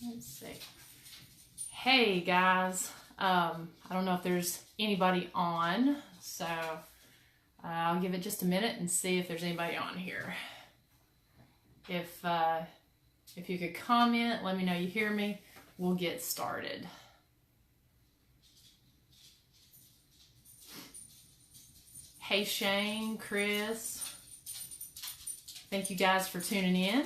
Let's see. Hey guys, I don't know if there's anybody on, so I'll give it just a minute and see if there's anybody on here. If you could comment, let me know you hear me. We'll get started. Hey Shane, Chris, thank you guys for tuning in.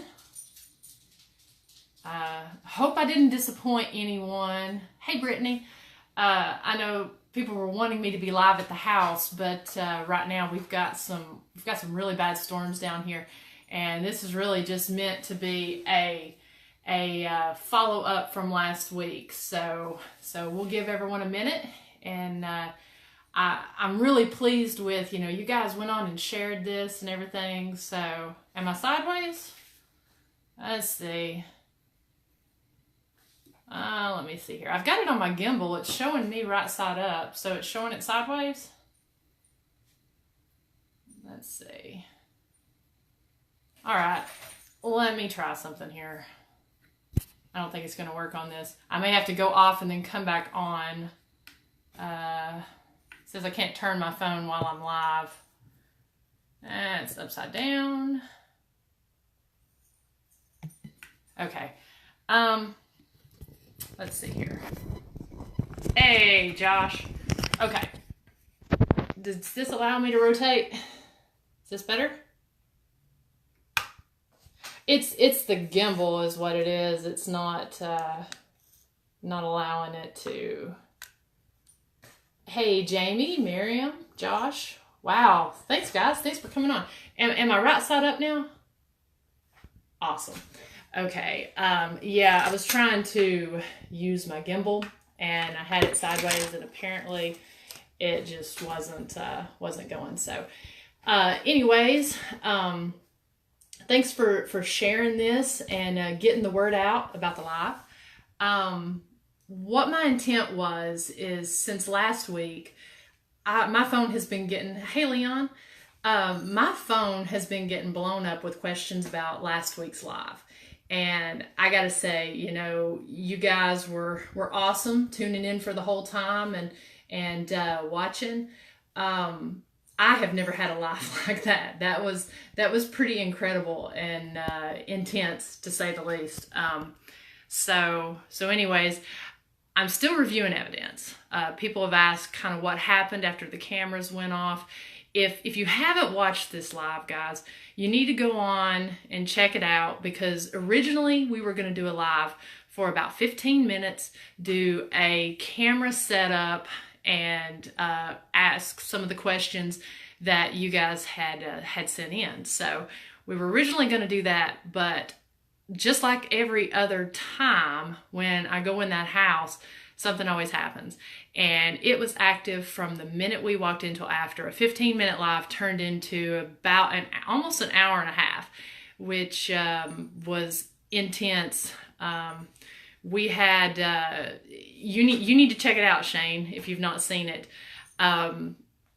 Hope I didn't disappoint anyone. Hey Brittany, I know people were wanting me to be live at the house, but right now we've got some really bad storms down here, and this is really just meant to be a follow up from last week. So we'll give everyone a minute, and I'm really pleased with, you guys went on and shared this and everything. So am I sideways? Let's see. Let me see here. I've got it on my gimbal. It's showing me right side up, so it's showing it sideways. Let's see. All right, let me try something here. I don't think it's going to work on this. I may have to go off and then come back on. It says I can't turn my phone while I'm live. It's upside down. Okay. Let's see here. Hey, Josh. Okay. Does this allow me to rotate? Is this better? It's the gimbal is what it is. It's not allowing it to. Hey, Jamie, Miriam, Josh. Wow. Thanks, guys. Thanks for coming on. Am I right side up now? Awesome. Okay, yeah, I was trying to use my gimbal, and I had it sideways, and apparently it just wasn't going. So, anyways, thanks for sharing this and getting the word out about the live. What my intent is since last week, my phone has been getting, hey Leon, my phone has been getting blown up with questions about last week's live. And I gotta say, you guys were awesome tuning in for the whole time and watching. I have never had a live like that. That was pretty incredible and intense, to say the least. So anyways, I'm still reviewing evidence. People have asked kind of what happened after the cameras went off. If you haven't watched this live, guys, you need to go on and check it out, because originally we were going to do a live for about 15 minutes, do a camera setup, and ask some of the questions that you guys had sent in. So we were originally going to do that, but just like every other time when I go in that house, something always happens. And it was active from the minute we walked in till after. A 15-minute live turned into about almost an hour and a half, which was intense. We had, you need to check it out, Shane, if you've not seen it.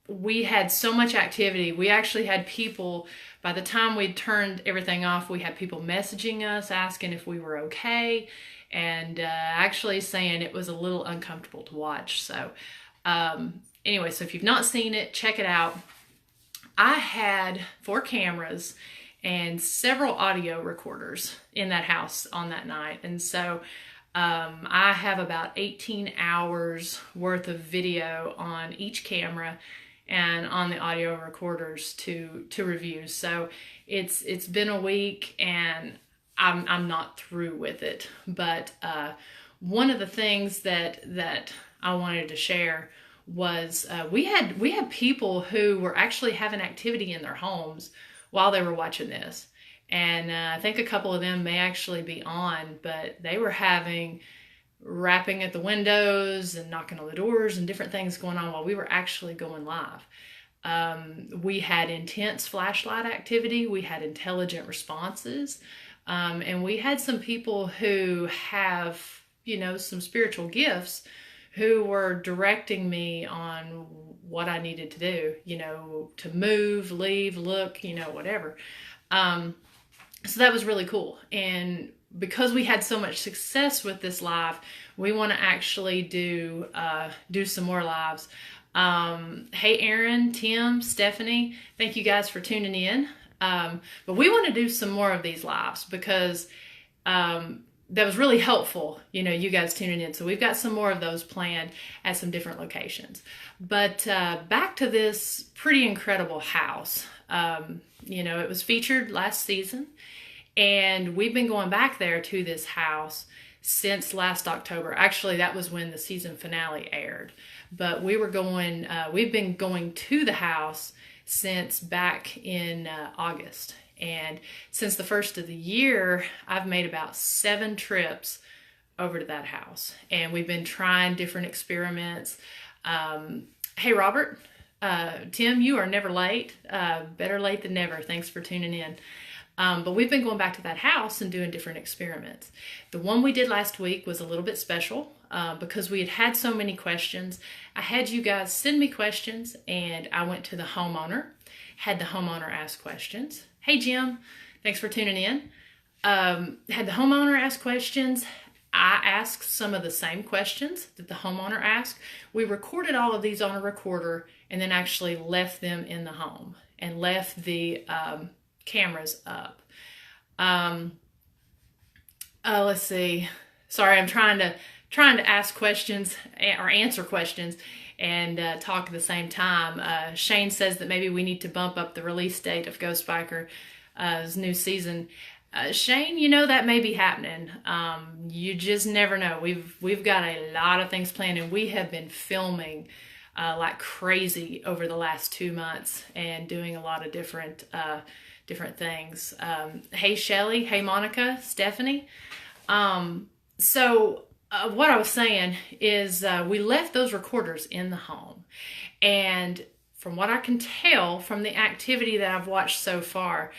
We had so much activity. We actually had people, by the time we'd turned everything off, we had people messaging us, asking if we were okay, and actually saying it was a little uncomfortable to watch. So anyway, so if you've not seen it, check it out. I had 4 cameras and several audio recorders in that house on that night. And so I have about 18 hours worth of video on each camera and on the audio recorders to review. So it's been a week, and I'm not through with it. But one of the things that I wanted to share was we had people who were actually having activity in their homes while they were watching this. And I think a couple of them may actually be on, but they were having rapping at the windows and knocking on the doors and different things going on while we were actually going live. We had intense flashlight activity. We had intelligent responses. And we had some people who have, some spiritual gifts who were directing me on what I needed to do, to move, leave, look, whatever. So that was really cool. And because we had so much success with this live, we want to actually do some more lives. Hey, Aaron, Tim, Stephanie, thank you guys for tuning in. But we want to do some more of these lives because that was really helpful, you guys tuning in. So we've got some more of those planned at some different locations. But back to this pretty incredible house. It was featured last season, and we've been going back there to this house since last October. Actually, that was when the season finale aired. But we've been going to the house since back in August. And since the first of the year, I've made about 7 trips over to that house. And we've been trying different experiments. Hey, Robert, Tim, you are never late. Better late than never. Thanks for tuning in. But we've been going back to that house and doing different experiments. The one we did last week was a little bit special because we had so many questions. I had you guys send me questions, and I went to the homeowner, had the homeowner ask questions. Hey, Jim, thanks for tuning in. Had the homeowner ask questions. I asked some of the same questions that the homeowner asked. We recorded all of these on a recorder and then actually left them in the home and left the cameras up. Let's see. Sorry, I'm trying to ask questions or answer questions and talk at the same time. Shane says that maybe we need to bump up the release date of Ghost Biker's new season. Shane, that may be happening. You just never know. We've got a lot of things planned, and we have been filming like crazy over the last 2 months and doing a lot of different things. Hey, Shelly. Hey, Monica. Stephanie. What I was saying is we left those recorders in the home. And from what I can tell from the activity that I've watched so far,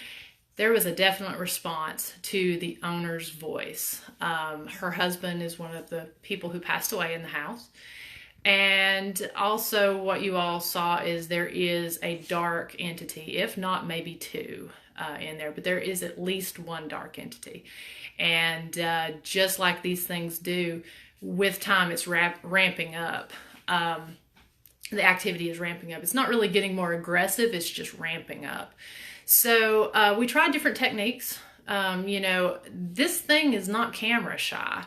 there was a definite response to the owner's voice. Her husband is one of the people who passed away in the house. And also what you all saw is there is a dark entity, if not maybe 2 in there, but there is at least 1 dark entity. And just like these things do, with time it's ramping up. The activity is ramping up. It's not really getting more aggressive, it's just ramping up. So we tried different techniques. This thing is not camera shy.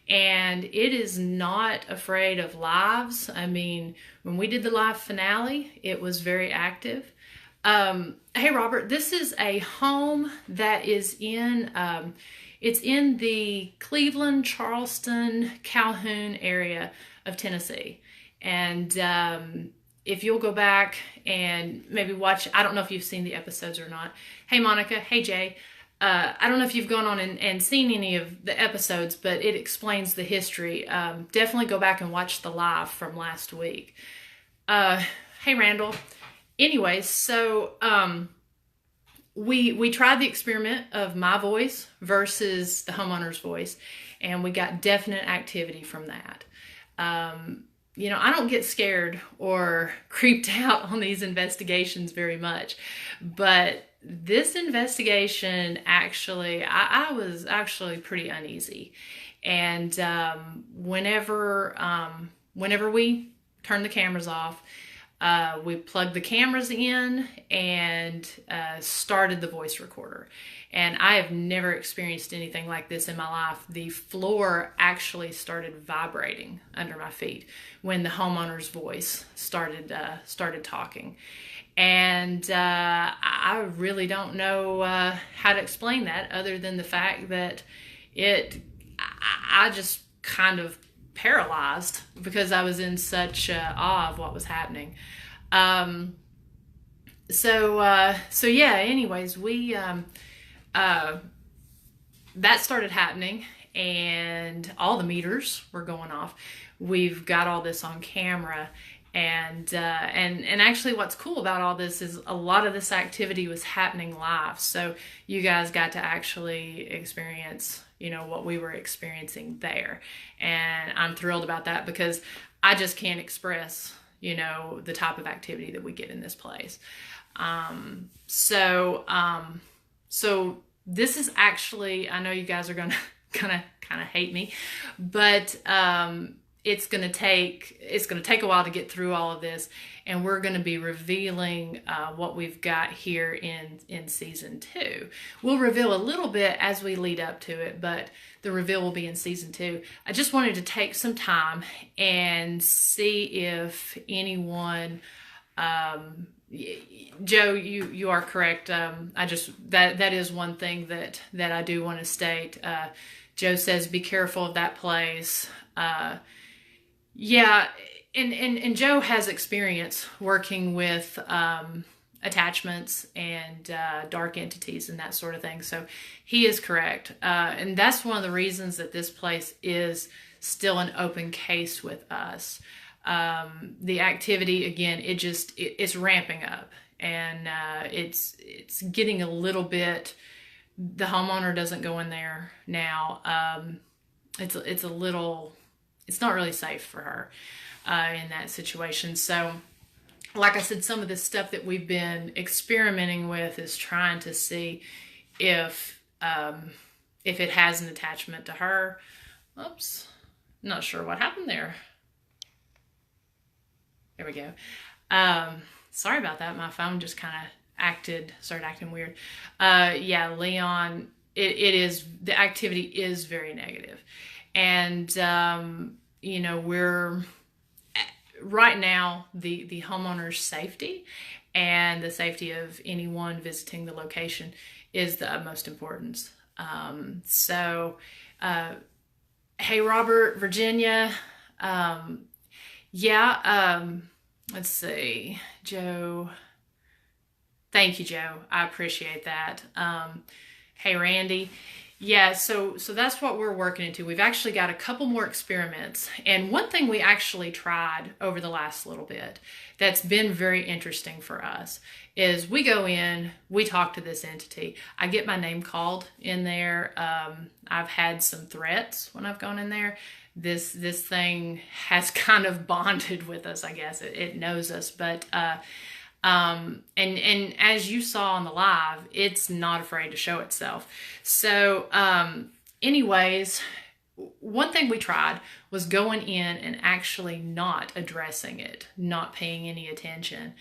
And it is not afraid of lives. I mean, when we did the live finale, it was very active. Hey, Robert, this is a home that is it's in the Cleveland, Charleston, Calhoun area of Tennessee. And if you'll go back and maybe watch, I don't know if you've seen the episodes or not. Hey, Monica. Hey, Jay. I don't know if you've gone on and seen any of the episodes, but it explains the history. Definitely go back and watch the live from last week. Hey, Randall. Anyways, so we tried the experiment of my voice versus the homeowner's voice, and we got definite activity from that. I don't get scared or creeped out on these investigations very much, but this investigation actually, I was actually pretty uneasy. And whenever we turned the cameras off, we plugged the cameras in and started the voice recorder. And I have never experienced anything like this in my life. The floor actually started vibrating under my feet when the homeowner's voice started talking. And I really don't know how to explain that other than the fact that I just kind of paralyzed because I was in such awe of what was happening. So yeah, anyways, we that started happening and all the meters were going off. We've got all this on camera. And actually what's cool about all this is a lot of this activity was happening live. So you guys got to actually experience, what we were experiencing there. And I'm thrilled about that because I just can't express, the type of activity that we get in this place. So So this is actually, I know you guys are gonna kind of hate me, but it's gonna take a while to get through all of this, and we're gonna be revealing what we've got here in season 2. We'll reveal a little bit as we lead up to it, but the reveal will be in season 2. I just wanted to take some time and see if anyone. Joe, you are correct. I just that is one thing that I do want to state. Joe says, "Be careful of that place." Yeah, and Joe has experience working with attachments and dark entities and that sort of thing. So he is correct, and that's one of the reasons that this place is still an open case with us. The activity, again, it's ramping up, and it's getting a little bit. The homeowner doesn't go in there now. It's a little. It's not really safe for her in that situation. So, like I said, some of the stuff that we've been experimenting with is trying to see if it has an attachment to her. Oops, not sure what happened there. There we go. Sorry about that. My phone just kind of started acting weird. Yeah, Leon, it is, the activity is very negative. And, we're, right now, the homeowner's safety and the safety of anyone visiting the location is the utmost importance. Hey, Robert, Virginia, let's see, Joe. Thank you, Joe. I appreciate that. Hey, Randy. Yeah, so that's what we're working into. We've actually got a couple more experiments. And one thing we actually tried over the last little bit that's been very interesting for us is we go in, we talk to this entity. I get my name called in there. I've had some threats when I've gone in there. This thing has kind of bonded with us, I guess. It knows us, but and as you saw on the live, it's not afraid to show itself. So anyways, one thing we tried was going in and actually not addressing it, not paying any attention.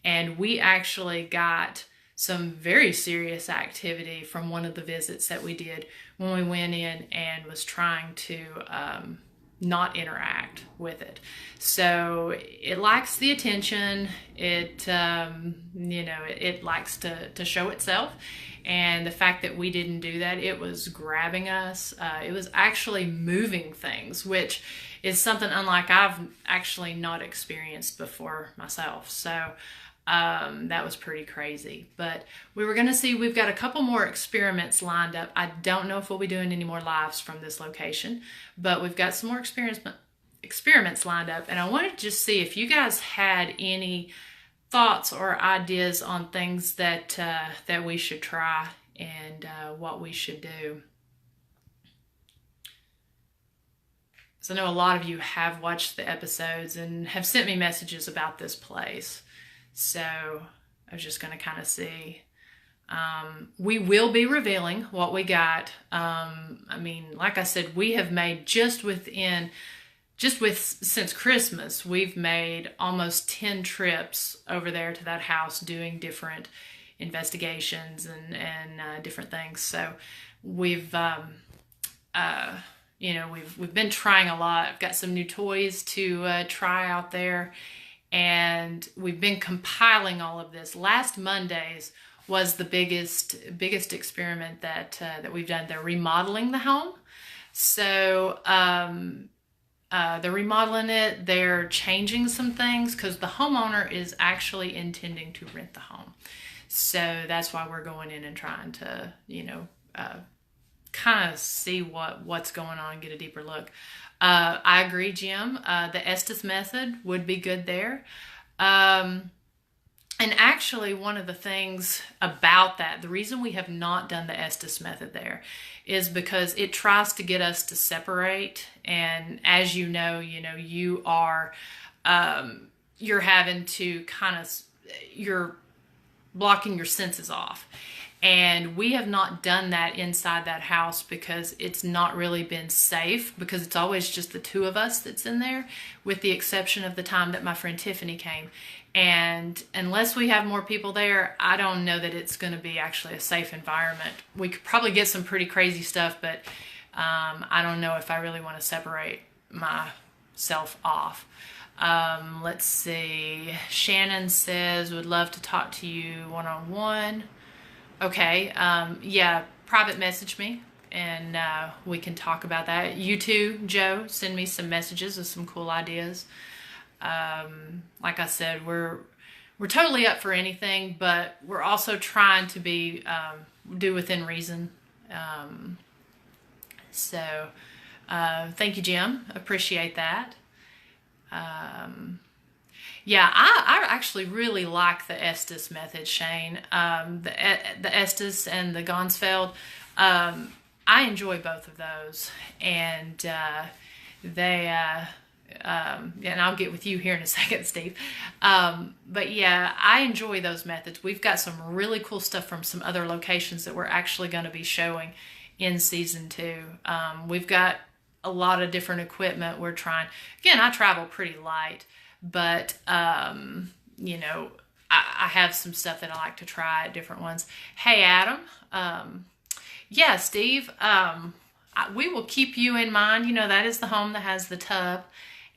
And we actually got some very serious activity from one of the visits that we did when we went in and was trying to not interact with it. So it likes the attention. It it likes to show itself. And the fact that we didn't do that, it was grabbing us. It was actually moving things, which is something unlike I've actually not experienced before myself. So that was pretty crazy. But we were going to see, we've got a couple more experiments lined up. I don't know if we'll be doing any more lives from this location, but we've got some more experiments lined up. And I wanted to just see if you guys had any thoughts or ideas on things that we should try and what we should do. So I know a lot of you have watched the episodes and have sent me messages about this place. So I was just going to kind of see. We will be revealing what we got. Like I said, we have made since Christmas, we've made almost 10 trips over there to that house doing different investigations and different things. So we've been trying a lot. I've got some new toys to try out there. And we've been compiling all of this. Last Monday's was the biggest experiment that we've done. They're remodeling the home. So they're remodeling it. They're changing some things because the homeowner is actually intending to rent the home. So that's why we're going in and trying to, kind of see what's going on and get a deeper look. I agree, Jim. The Estes method would be good there. And actually, one of the things about that, the reason we have not done the Estes method there is because it tries to get us to separate. And as you know, you are, you're having to kind of, blocking your senses off. And we have not done that inside that house because it's not really been safe, because it's always just the two of us that's in there, with the exception of the time that my friend Tiffany came. And unless we have more people there, I don't know that it's going to be actually a safe environment. We could probably get some pretty crazy stuff, but I don't know if I really want to separate myself off. Let's see. Shannon says, would love to talk to you one-on-one. Okay, yeah, private message me and we can talk about that. You too, Joe, send me some messages with some cool ideas. Like I said, we're totally up for anything, but we're also trying to be do within reason. So thank you, Jim. Appreciate that. Yeah, I actually really like the Estes method, Shane. The Estes and the Gonsfeld. I enjoy both of those, and they. And I'll get with you here in a second, Steve. But yeah, I enjoy those methods. We've got some really cool stuff from some other locations that we're actually going to be showing in season 2. We've got a lot of different equipment we're trying. Again, I travel pretty light. But, you know, I have some stuff that I like to try at different ones. Hey, Adam. Yeah, Steve, we will keep you in mind. You know, that is the home that has the tub.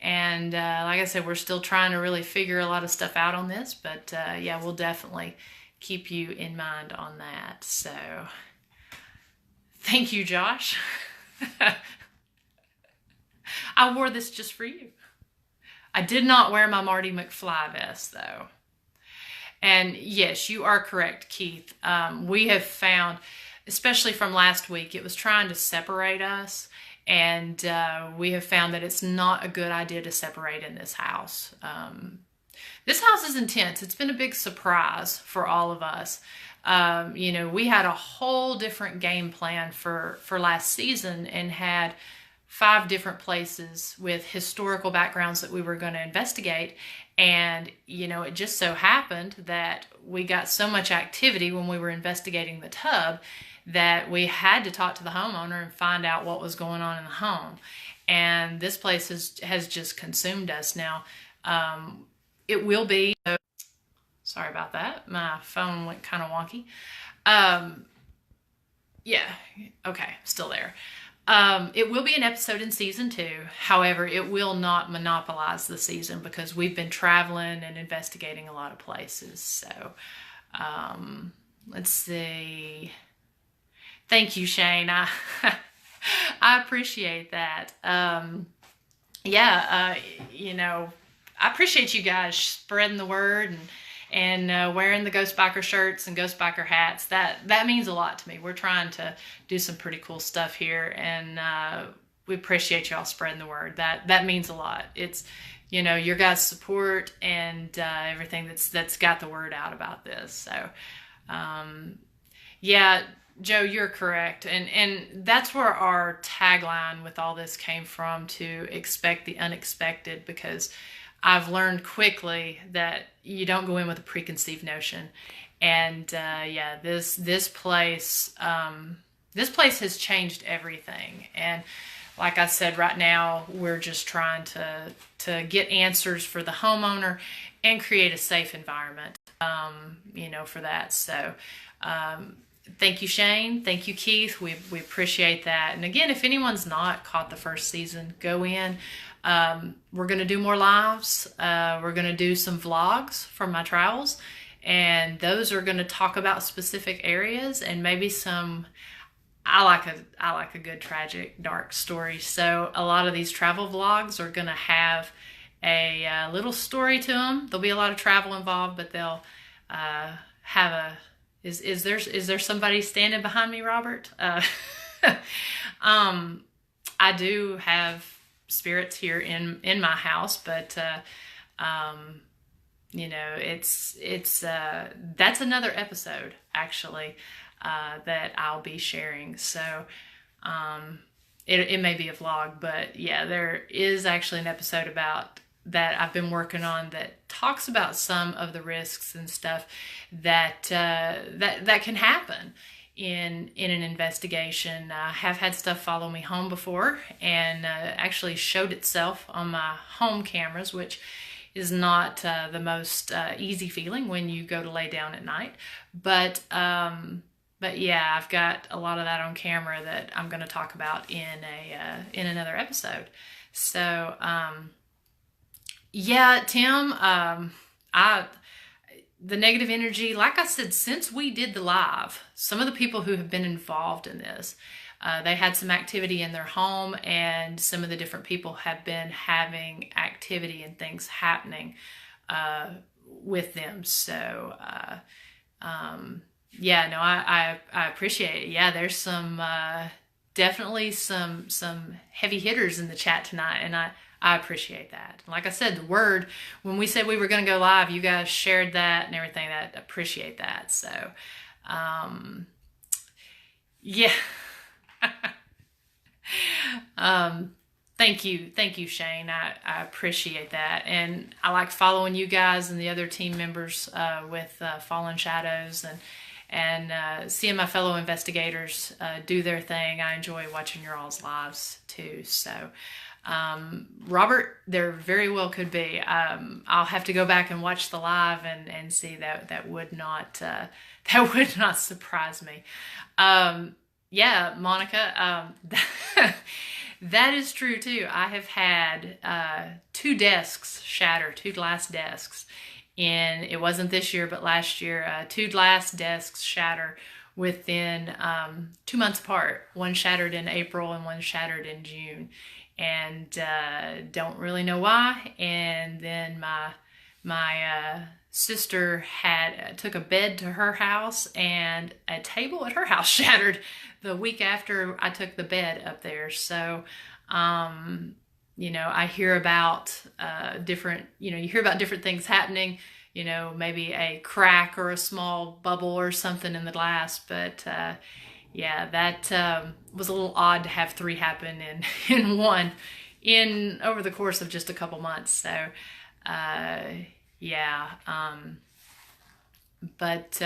And like I said, we're still trying to really figure a lot of stuff out on this. But, yeah, we'll definitely keep you in mind on that. So, thank you, Josh. I wore this just for you. I did not wear my Marty McFly vest, though. And yes, you are correct, Keith. We have found, especially from last week, it was trying to separate us. And we have found that it's not a good idea to separate in this house. This house is intense. It's been a big surprise for all of us. You know, we had a whole different game plan for last season and had 5 different places with historical backgrounds that we were going to investigate. And, you know, it just so happened that we got so much activity when we were investigating the tub that we had to talk to the homeowner and find out what was going on in the home. And this place has just consumed us. Now, it will be, sorry about that. My phone went kind of wonky. Yeah, okay, still there. It will be an episode in season 2. However, it will not monopolize the season because we've been traveling and investigating a lot of places. So, let's see. Thank you, Shane. I appreciate that. Yeah, you know, I appreciate you guys spreading the word and wearing the Ghost Biker shirts and Ghost Biker hats. That means a lot to me. We're trying to do some pretty cool stuff here, and we appreciate y'all spreading the word. That means a lot. It's, you know, your guys' support and everything that's got the word out about this. So, yeah, Joe, you're correct. And that's where our tagline with all this came from, to expect the unexpected, because I've learned quickly that you don't go in with a preconceived notion. And yeah, this place has changed everything. And like I said, right now we're just trying to get answers for the homeowner and create a safe environment, you know, for that. So thank you, Shane. Thank you, Keith. We appreciate that. And again, if anyone's not caught the first season, go in. We're going to do more lives. We're going to do some vlogs from my travels, and those are going to talk about specific areas and maybe some, I like a good tragic dark story. So a lot of these travel vlogs are going to have a little story to them. There'll be a lot of travel involved, but they'll have a, is there somebody standing behind me, Robert? I do have spirits here in my house, but you know, it's that's another episode actually that I'll be sharing. So it may be a vlog, but yeah, there is actually an episode about that I've been working on that talks about some of the risks and stuff that that can happen in an investigation. I have had stuff follow me home before, and actually showed itself on my home cameras, which is not the most easy feeling when you go to lay down at night. But yeah, I've got a lot of that on camera that I'm going to talk about in another episode. So yeah, Tim, the negative energy, like I said, since we did the live, some of the people who have been involved in this, they had some activity in their home, and some of the different people have been having activity and things happening with them. So yeah, no, I appreciate it. Yeah, there's some definitely some heavy hitters in the chat tonight, and I appreciate that. Like I said, the word, when we said we were going to go live, you guys shared that and everything. I appreciate that. So yeah. Thank you, Shane. I appreciate that, and I like following you guys and the other team members with Fallen Shadows, and seeing my fellow investigators do their thing. I enjoy watching your all's lives too. So Robert, there very well could be. I'll have to go back and watch the live and see that. That would not surprise me. Yeah, Monica, that is true too. I have had 2 desks shatter, 2 glass desks. It wasn't this year, but last year, 2 glass desks shatter within 2 months apart. One shattered in April and one shattered in June, and don't really know why. And then my sister took a bed to her house, and a table at her house shattered the week after I took the bed up there. So you know, I hear about different, you hear about different things happening, maybe a crack or a small bubble or something in the glass. But yeah, that was a little odd to have 3 happen in one over the course of just a couple months. So yeah, but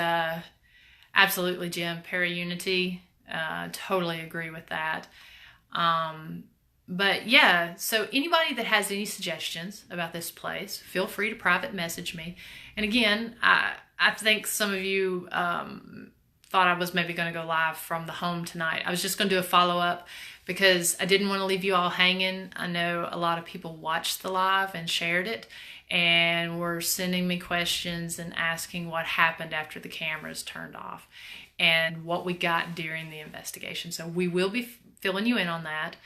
absolutely, Jim, Para-Unity, totally agree with that. But yeah, so anybody that has any suggestions about this place, feel free to private message me. And again, I think some of you thought I was maybe going to go live from the home tonight. I was just going to do a follow-up because I didn't want to leave you all hanging. I know a lot of people watched the live and shared it, and were sending me questions and asking what happened after the cameras turned off and what we got during the investigation. So we will be filling you in on that.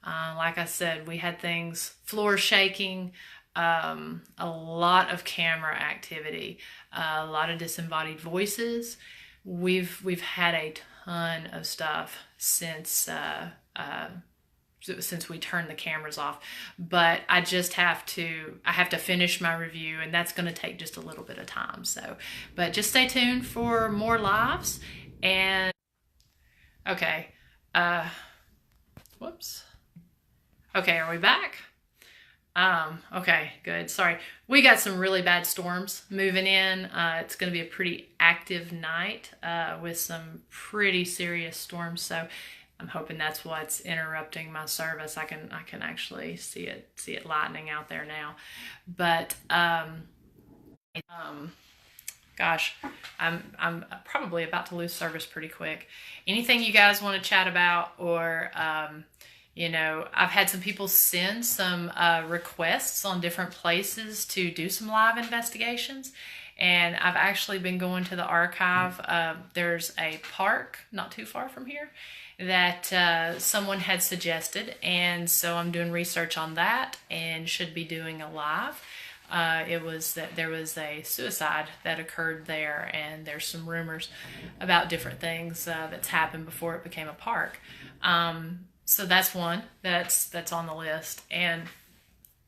Like I said, we had things, floor shaking, a lot of camera activity, a lot of disembodied voices. We've had a ton of stuff since we turned the cameras off, but I have to finish my review, and that's going to take just a little bit of time. So, but just stay tuned for more lives. And okay, whoops. Okay, are we back? Okay, good. Sorry. We got some really bad storms moving in. It's going to be a pretty active night with some pretty serious storms. So I'm hoping that's what's interrupting my service. I can actually see it lightning out there now. But gosh, I'm probably about to lose service pretty quick. Anything you guys want to chat about, or I've had some people send some requests on different places to do some live investigations, and I've actually been going to the archive. There's a park not too far from here that someone had suggested, and so I'm doing research on that and should be doing a live. It was that there was a suicide that occurred there, and there's some rumors about different things that's happened before it became a park. So that's one that's on the list. And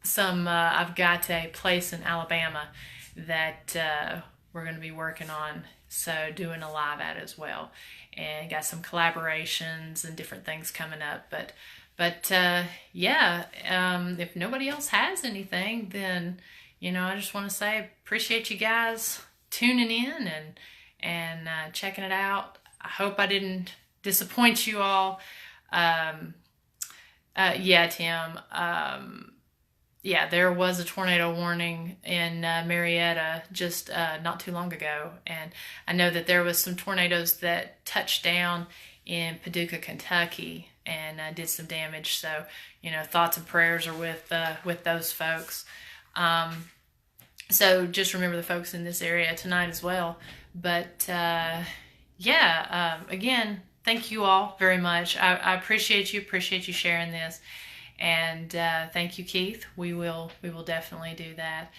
some I've got a place in Alabama that we're going to be working on, so doing a live at as well, and got some collaborations and different things coming up. But But yeah, if nobody else has anything, then I just want to say appreciate you guys tuning in and checking it out. I hope I didn't disappoint you all. Yeah, Tim. Yeah, there was a tornado warning in Marietta just not too long ago, and I know that there was some tornadoes that touched down in Paducah, Kentucky, and did some damage. So, thoughts and prayers are with those folks. So just remember the folks in this area tonight as well. But yeah, again, thank you all very much. I appreciate you sharing this. And thank you, Keith. We will definitely do that.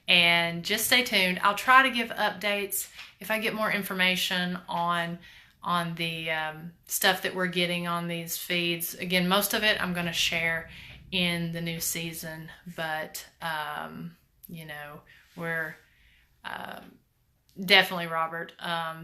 And just stay tuned. I'll try to give updates if I get more information on the stuff that we're getting on these feeds. Again, most of it I'm going to share in the new season, but we're definitely, Robert.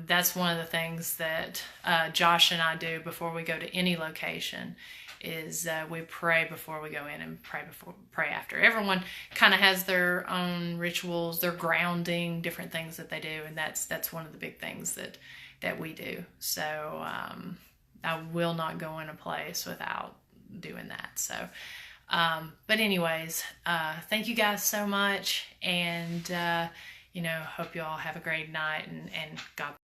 That's one of the things that Josh and I do before we go to any location. Is we pray before we go in and pray after. Everyone kind of has their own rituals, their grounding, different things that they do, and that's one of the big things that we do. So I will not go in a place without doing that. So, but anyways, thank you guys so much, and hope you all have a great night, and God